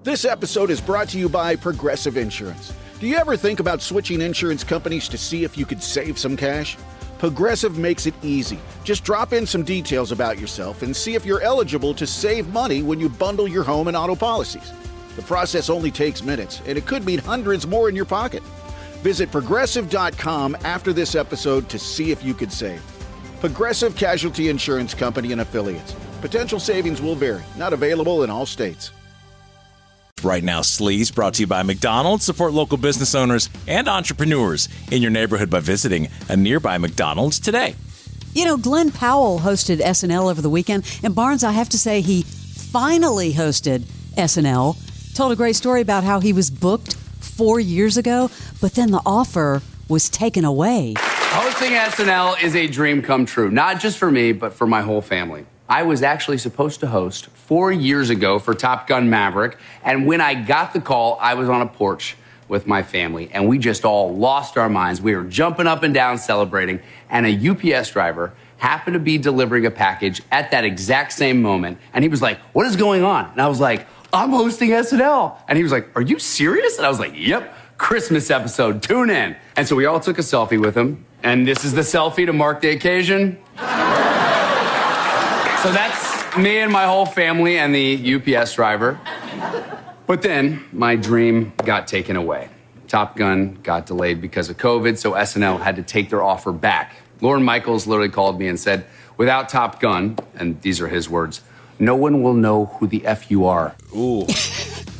This episode is brought to you by Progressive Insurance. Do you ever think about switching insurance companies to see if you could save some cash? Progressive makes it easy. Just drop in some details about yourself and see if you're eligible to save money when you bundle your home and auto policies. The process only takes minutes, and it could mean hundreds more in your pocket. Visit Progressive.com after this episode to see if you could save. Progressive Casualty Insurance Company and Affiliates. Potential savings will vary. Not available in all states. Right now, Sleaze, brought to you by McDonald's. Support local business owners and entrepreneurs in your neighborhood by visiting a nearby McDonald's today. You know, Glenn Powell hosted SNL over the weekend, and Barnes, I have to say, he finally hosted SNL. Told a great story about how he was booked 4 years ago, but then the offer was taken away. Hosting SNL is a dream come true, not just for me, but for my whole family. I was actually supposed to host 4 years ago for Top Gun Maverick, and when I got the call, I was on a porch with my family, and we just all lost our minds. We were jumping up and down celebrating, and a UPS driver happened to be delivering a package at that exact same moment, and he was like, "What is going on?" And I was like, "I'm hosting SNL." And he was like, "Are you serious?" And I was like, "Yep, Christmas episode, tune in." And so we all took a selfie with him, and this is the selfie to mark the occasion. So that's me and my whole family and the UPS driver. But then my dream got taken away. Top Gun got delayed because of COVID, so SNL had to take their offer back. Lorne Michaels literally called me and said, "Without Top Gun," and these are his words, "no one will know who the F you are." Ooh.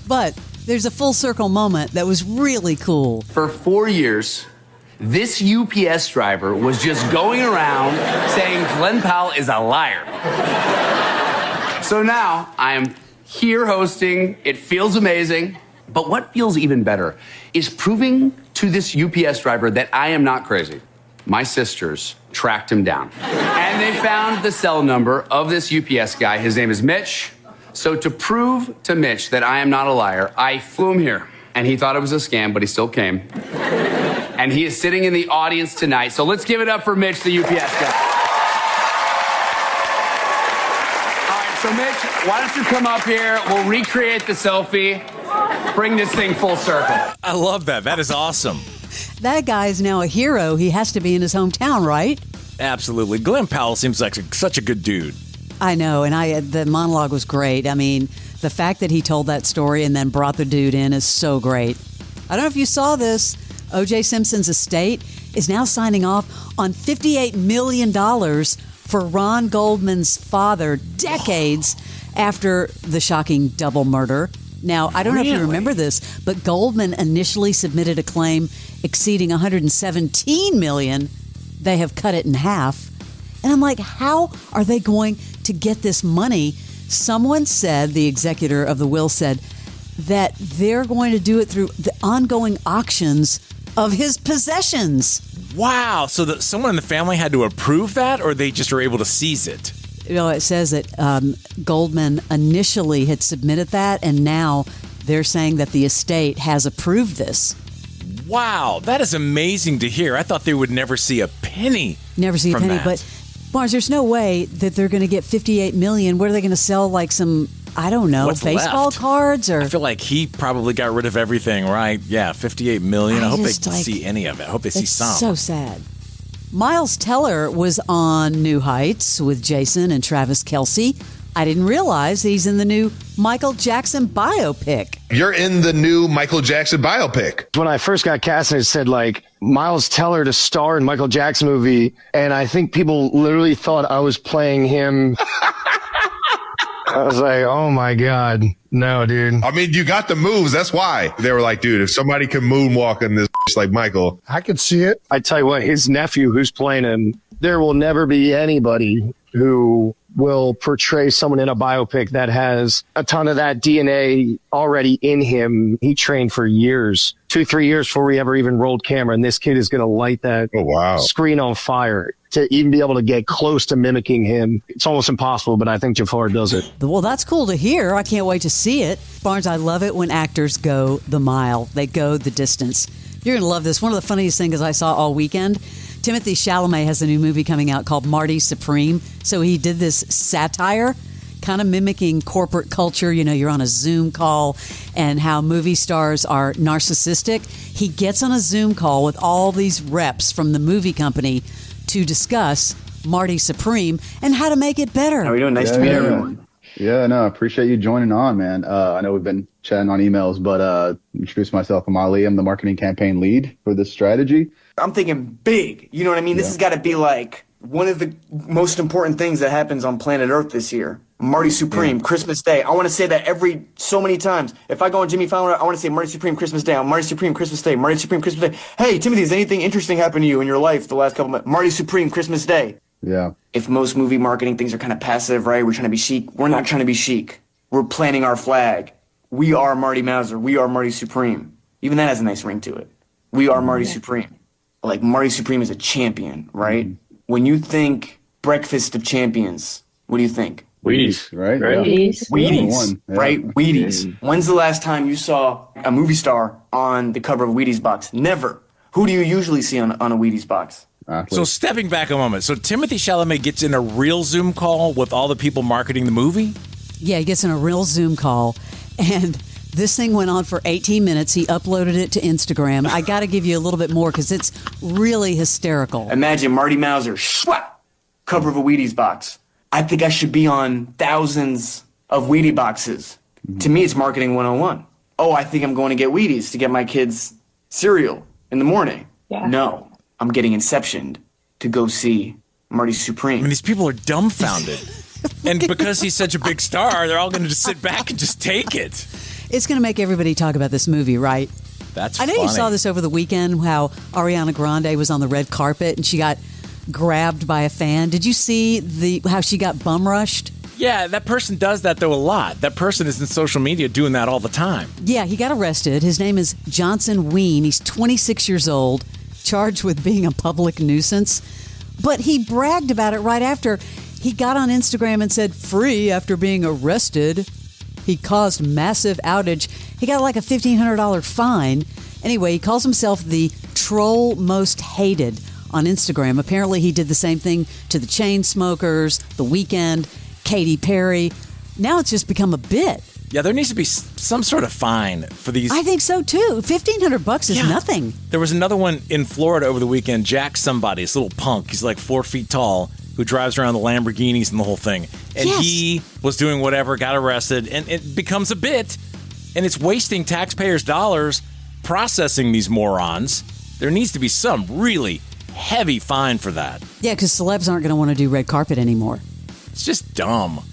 But there's a full circle moment that was really cool. For 4 years, this UPS driver was just going around saying Glenn Powell is a liar. So now I am here hosting. It feels amazing. But what feels even better is proving to this UPS driver that I am not crazy. My sisters tracked him down, and they found the cell number of this UPS guy. His name is Mitch. So to prove to Mitch that I am not a liar, I flew him here, and he thought it was a scam, but he still came. And he is sitting in the audience tonight. So let's give it up for Mitch, the UPS guy. All right, so Mitch, why don't you come up here? We'll recreate the selfie. Bring this thing full circle. I love that. That is awesome. That guy is now a hero. He has to be in his hometown, right? Absolutely. Glenn Powell seems like such a good dude. I know, and the monologue was great. I mean, the fact that he told that story and then brought the dude in is so great. I don't know if you saw this. O.J. Simpson's estate is now signing off on $58 million for Ron Goldman's father decades after the shocking double murder. Now, I don't know if you remember this, but Goldman initially submitted a claim exceeding $117 million. They have cut it in half. And I'm like, how are they going to get this money? Someone said, the executor of the will said, that they're going to do it through the ongoing auctions of his possessions. Wow. So someone in the family had to approve that, or they just were able to seize it? You know, it says that Goldman initially had submitted that, and now they're saying that the estate has approved this. Wow. That is amazing to hear. I thought they would never see a penny. Never see a penny, that. But Barnes, there's no way that they're going to get $58 million. What are they going to sell? Like some, I don't know, What's baseball left? Cards? Or I feel like he probably got rid of everything, right? Yeah, $58 million. I hope they see any of it. I hope they see some. It's so sad. Miles Teller was on New Heights with Jason and Travis Kelce. I didn't realize he's in the new Michael Jackson biopic. You're in the new Michael Jackson biopic. When I first got cast, it said like Miles Teller to star in Michael Jackson movie. And I think people literally thought I was playing him. I was like, oh my God. No, dude. I mean, you got the moves. That's why. They were like, dude, if somebody can moonwalk in this like Michael. I could see it. I tell you what, his nephew who's playing him, there will never be anybody who will portray someone in a biopic that has a ton of that DNA already in him. He trained for years, 2-3 years before we ever even rolled camera. And this kid is going to light that screen on fire. To even be able to get close to mimicking him, it's almost impossible, but I think Jafar does it. Well, that's cool to hear. I can't wait to see it. Barnes, I love it when actors go the mile. They go the distance. You're going to love this. One of the funniest things I saw all weekend, Timothée Chalamet has a new movie coming out called Marty Supreme. So he did this satire. kind of mimicking corporate culture. You know, you're on a Zoom call and how movie stars are narcissistic. He gets on a Zoom call with all these reps from the movie company to discuss Marty Supreme and how to make it better. How are we doing? Nice to meet everyone. Yeah, no, I appreciate you joining on, man. I know we've been chatting on emails, but introduce myself. I'm Ali. I'm the marketing campaign lead for this strategy. I'm thinking big. You know what I mean? This has got to be like one of the most important things that happens on planet Earth this year. Marty Supreme, Christmas Day. I want to say that every so many times. If I go on Jimmy Fallon, I want to say Marty Supreme, Christmas Day. Marty Supreme, Christmas Day. Marty Supreme, Christmas Day. Hey, Timothy, has anything interesting happened to you in your life the last couple months? Marty Supreme, Christmas Day. Yeah. If most movie marketing things are kind of passive, right? We're trying to be chic. We're not trying to be chic. We're planting our flag. We are Marty Mauser. We are Marty Supreme. Even that has a nice ring to it. We are Marty Supreme. Like, Marty Supreme is a champion, right? When you think Breakfast of Champions, what do you think? Wheaties, right? Wheaties, right? Wheaties. When's the last time you saw a movie star on the cover of a Wheaties box? Never. Who do you usually see on a Wheaties box? So stepping back a moment, so Timothy Chalamet gets in a real Zoom call with all the people marketing the movie? Yeah, he gets in a real Zoom call, and this thing went on for 18 minutes. He uploaded it to Instagram. I got to give you a little bit more because it's really hysterical. Imagine Marty Mauser, cover of a Wheaties box. I think I should be on thousands of Wheatie boxes. To me, it's marketing 101. Oh, I think I'm going to get Wheaties to get my kids cereal in the morning. Yeah. No, I'm getting Inceptioned to go see Marty Supreme. I mean, these people are dumbfounded. And because he's such a big star, they're all going to just sit back and just take it. It's going to make everybody talk about this movie, right? That's I know funny. You saw this over the weekend, how Ariana Grande was on the red carpet and she got grabbed by a fan. Did you see how she got bum rushed? Yeah, that person does that, though, a lot. That person is in social media doing that all the time. Yeah, he got arrested. His name is Johnson Ween. He's 26 years old, charged with being a public nuisance. But he bragged about it right after. He got on Instagram and said, free after being arrested. He caused massive outage. He got like a $1,500 fine. Anyway, he calls himself the troll most hated on Instagram. Apparently, he did the same thing to the Chainsmokers, The Weeknd, Katy Perry. Now it's just become a bit. Yeah, there needs to be some sort of fine for these. I think so, too. $1,500 is nothing. There was another one in Florida over the weekend. Jack somebody, this little punk. He's like 4 feet tall, who drives around the Lamborghinis and the whole thing. And he was doing whatever, got arrested, and it becomes a bit. And it's wasting taxpayers' dollars processing these morons. There needs to be some really heavy fine for that. Yeah, because celebs aren't going to want to do red carpet anymore. It's just dumb.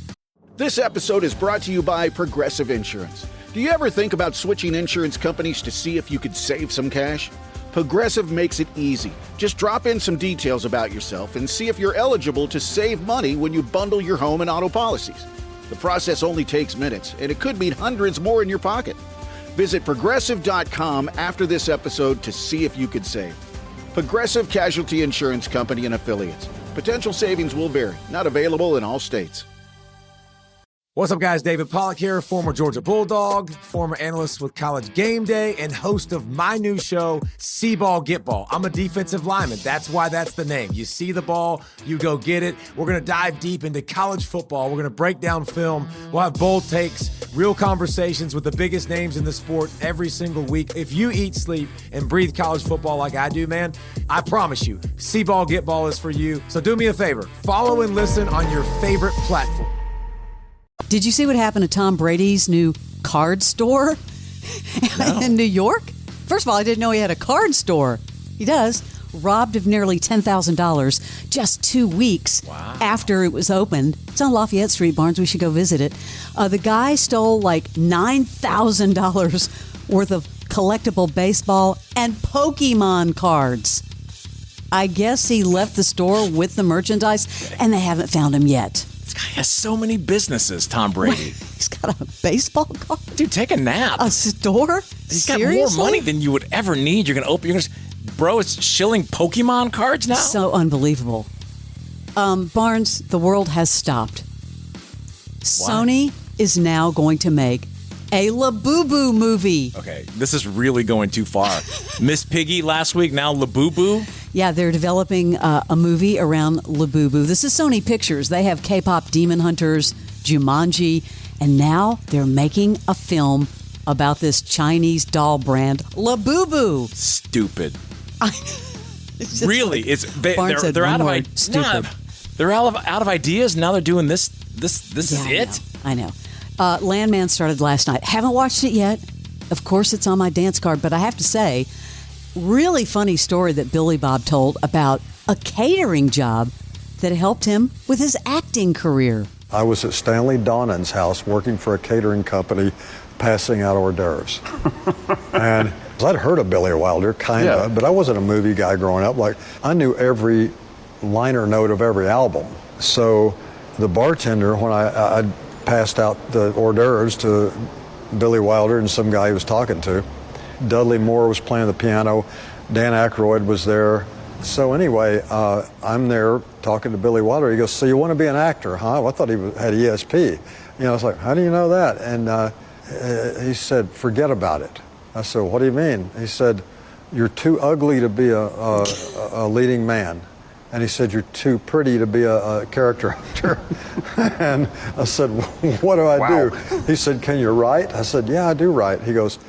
This episode is brought to you by Progressive Insurance. Do you ever think about switching insurance companies to see if you could save some cash? Progressive makes it easy. Just drop in some details about yourself and see if you're eligible to save money when you bundle your home and auto policies. The process only takes minutes, and it could mean hundreds more in your pocket. Visit Progressive.com after this episode to see if you could save. Progressive Casualty Insurance Company and Affiliates. Potential savings will vary. Not available in all states. What's up, guys? David Pollack here, former Georgia Bulldog, former analyst with College Game Day, and host of my new show, See Ball, Get Ball. I'm a defensive lineman. That's why that's the name. You see the ball, you go get it. We're going to dive deep into college football. We're going to break down film. We'll have bold takes, real conversations with the biggest names in the sport every single week. If you eat, sleep, and breathe college football like I do, man, I promise you, See Ball, Get Ball is for you. So do me a favor. Follow and listen on your favorite platform. Did you see what happened to Tom Brady's new card store in New York? First of all, I didn't know he had a card store. He does. Robbed of nearly $10,000 just 2 weeks after it was opened. It's on Lafayette Street, Barnes. We should go visit it. The guy stole like $9,000 worth of collectible baseball and Pokémon cards. I guess he left the store with the merchandise, and they haven't found him yet. This guy has so many businesses, Tom Brady. He's got a baseball card? Dude, take a nap. A store? He's got more money than you would ever need. You're going to open your... Bro, it's shilling Pokemon cards now? So unbelievable. Barnes, the world has stopped. Sony is now going to make a Labubu movie. Okay, this is really going too far. Miss Piggy last week, now Labubu? Yeah, they're developing a movie around Labubu. This is Sony Pictures. They have K-pop demon hunters Jumanji, and now they're making a film about this Chinese doll brand, Labubu. Stupid. It's just Really? like Barnes said They're one out of word, stupid. They're out of ideas. Now they're doing this. This is it. I know. Landman started last night. Haven't watched it yet. Of course, it's on my dance card, but I have to say, really funny story that Billy Bob told about a catering job that helped him with his acting career. I was at Stanley Donan's house working for a catering company, passing out hors d'oeuvres. And I'd heard of Billy Wilder, kind of, but I wasn't a movie guy growing up. Like, I knew every liner note of every album. So the bartender, when I passed out the hors d'oeuvres to Billy Wilder and some guy he was talking to, Dudley Moore was playing the piano, Dan Aykroyd was there. So anyway, I'm there talking to Billy Wilder. He goes, "So you want to be an actor, huh?" Well, I thought he had ESP. I was like, "How do you know that?" And he said, "Forget about it." I said, "What do you mean?" He said, "You're too ugly to be a leading man." And he said, "You're too pretty to be a character actor." And I said, "What do I do?" He said, "Can you write?" I said, "Yeah, I do write." He goes,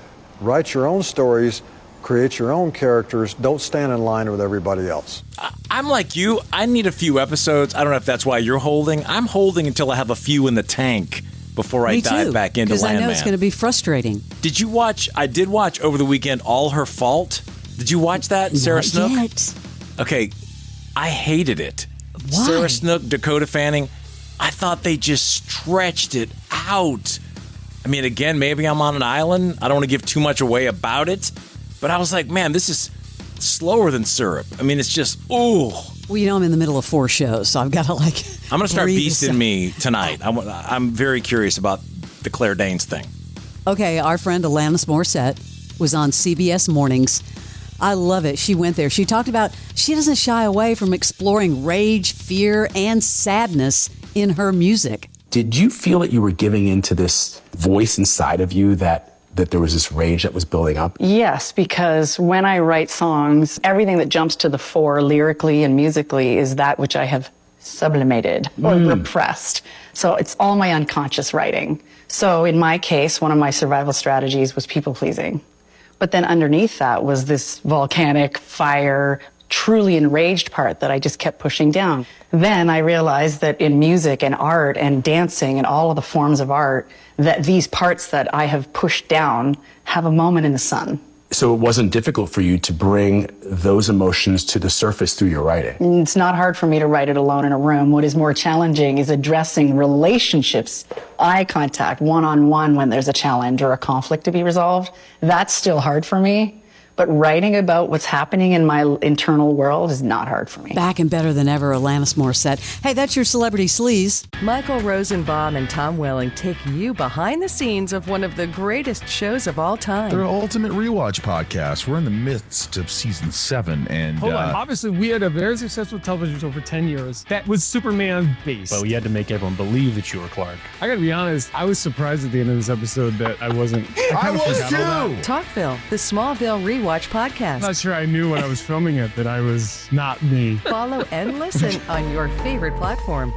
"Write your own stories, create your own characters, don't stand in line with everybody else." I'm like you. I need a few episodes. I don't know if that's why you're holding. I'm holding until I have a few in the tank before I dive back into Landman. Because I know it's going to be frustrating. Did you watch? I did watch over the weekend All Her Fault. Did you watch that, Sarah Snook? Not yet. Okay, I hated it. Why? Sarah Snook, Dakota Fanning. I thought they just stretched it out. I mean, again, maybe I'm on an island. I don't want to give too much away about it. But I was like, man, this is slower than syrup. I mean, it's just, ooh. Well, I'm in the middle of 4 shows, so I've got to I'm going to start beasting me tonight. I'm very curious about the Claire Danes thing. Okay, our friend Alanis Morissette was on CBS Mornings. I love it. She went there. She talked about she doesn't shy away from exploring rage, fear, and sadness in her music. Did you feel that you were giving into this voice inside of you that there was this rage that was building up? Yes, because when I write songs, everything that jumps to the fore lyrically and musically is that which I have sublimated or repressed. So it's all my unconscious writing. So in my case, one of my survival strategies was people pleasing. But then underneath that was this volcanic fire, truly enraged part that I just kept pushing down. Then I realized that in music and art and dancing and all of the forms of art, that these parts that I have pushed down have a moment in the sun. So it wasn't difficult for you to bring those emotions to the surface through your writing? It's not hard for me to write it alone in a room. What is more challenging is addressing relationships, eye contact, one-on-one when there's a challenge or a conflict to be resolved. That's still hard for me. But writing about what's happening in my internal world is not hard for me. Back and better than ever, Alanis Morissette. Hey, that's your Celebrity Sleaze. Michael Rosenbaum and Tom Welling take you behind the scenes of one of the greatest shows of all time. They're an ultimate rewatch podcast. We're in the midst of season 7. And hold on. Obviously, we had a very successful television show for 10 years that was Superman-based. But we had to make everyone believe that you were Clark. I gotta be honest, I was surprised at the end of this episode that I wasn't. I was too! Talkville, the Smallville Rewatch podcast. I'm not sure I knew when I was filming it that I was not me. Follow and listen on your favorite platform.